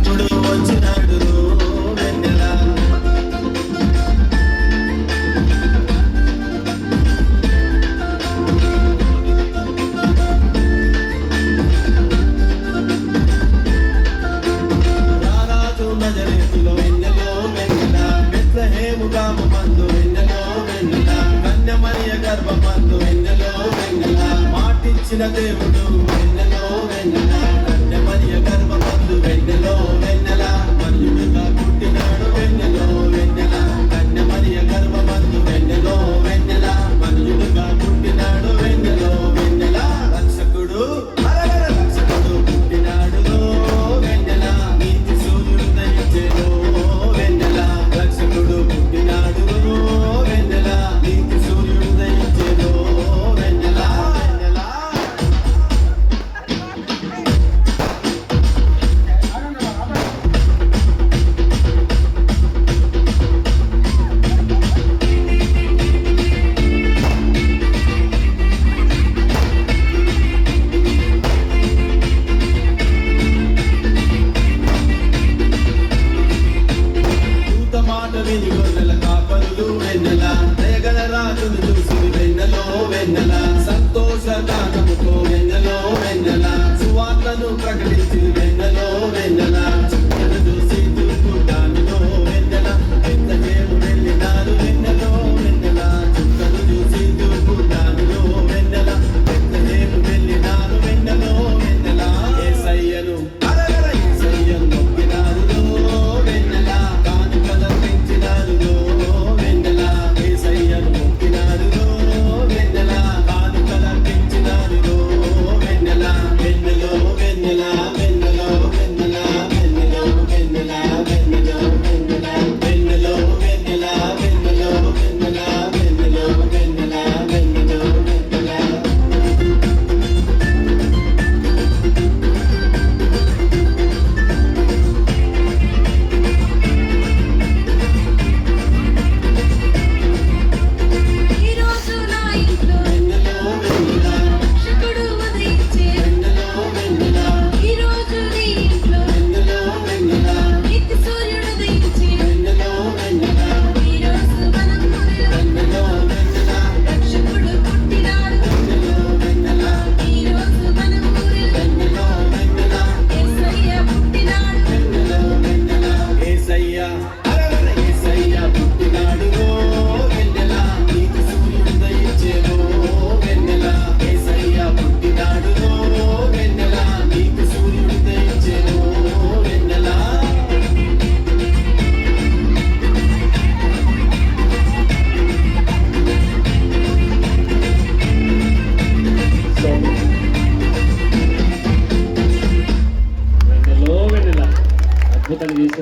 వచ్చినాడు వెన్నెల రారాజు నజరేతులో వెన్నెలో వెన్నెల బెత్లెహేము గ్రామమందు వెన్నెలో వెన్నెల కన్యమరియ గర్భమందు వెన్నెలో వెన్నెల మాటిచ్చిన దేవుడు వెన్నెలో వెన్నెల కన్యమరియ గర్భమందు వెన్నెలో వెన్నెల మనుషుడుగా పుట్టినాడు వెన్నెలో వెన్నెల కన్యమరియ గర్భమందు వెన్నెలో వెన్నెల మనుషుడుగా పుట్టినాడు వెన్నెలో వెన్నెల రక్షకుడు రక్షకుడు పుట్టినాడు వెన్నెల నీతి సూర్యుడు దయించెను వెన్నెల రక్షకుడు పుట్టినాడు వెన్నెల నీతి సూర్యుడు దయించెను వెన్నెల వెన్నెల దూత మాట విని గొర్రెల కాపరులు వెన్నెల దయగల రాజును చూసి వెన్నెలో వెన్నెల సంతోష గానముతో వెన్నెలో వెన్నెల సువార్తను ప్రకటించి వెన్నెలో వెన్నెల చుక్కను చూసి తూర్పుటానులో వెన్నెల బెత్లెహేము వెళ్ళినారు వెన్నెలో వెన్నెల చుక్కను చూసి తూర్పుటానులో వెన్నెల బెత్లెహేము వెళ్ళినారు వెన్నెలో వెన్నెల యేసయ్యను యేసయ్యను నొక్కినారు వెన్నెల కానుకల పెంచినారు వెన్నెల యేసయ్యను నొక్కినారు వెన్నెల కానుకల పెంచినారు వెన్నెల వెన్నెలో వెన్నెల వెన్నెలో వెన్నెల వెన్నెలో వెన్నెల వెన్నెలో వెన్నెల వెన్నెలో వెన్నెల వెన్నెలో వెన్నెల వెన్నెలో వెన్నెల వెన్నెలో వెన్నెల ఈ రోజు నా ఇంట్లో వెన్నెలో వెన్నెల రక్షకుడు ఉదయించే వెన్నెలో వెన్నెల ఈ రోజు నీ ఇంట్లో వెన్నెలో వెన్నెల నిత్య సూర్యుడు ఉదయించే వెన్నెలో వెన్నెల ఈ రోజు మన ఊరిలో వెన్నెలో వెన్నెల రక్షకుడు పుట్టినాడు వెన్నెలో వెన్నెల ఈ రోజు మన ఊరిలో వెన్నెలో వెన్నెల యేసయ్య పుట్టినాడు వెన్నెలో వెన్నెల యేసయ్య యేసయ్య పుట్టినాడు వెన్నెల నీతి సూర్యుడు దయించెను వెన్నెల యేసయ్య పుట్టినాడు వెన్నెల నీతి సూర్యుడు దయించెను వెన్నెల వెన్నెలో వెన్నెల అద్భుతంగా చేశారు.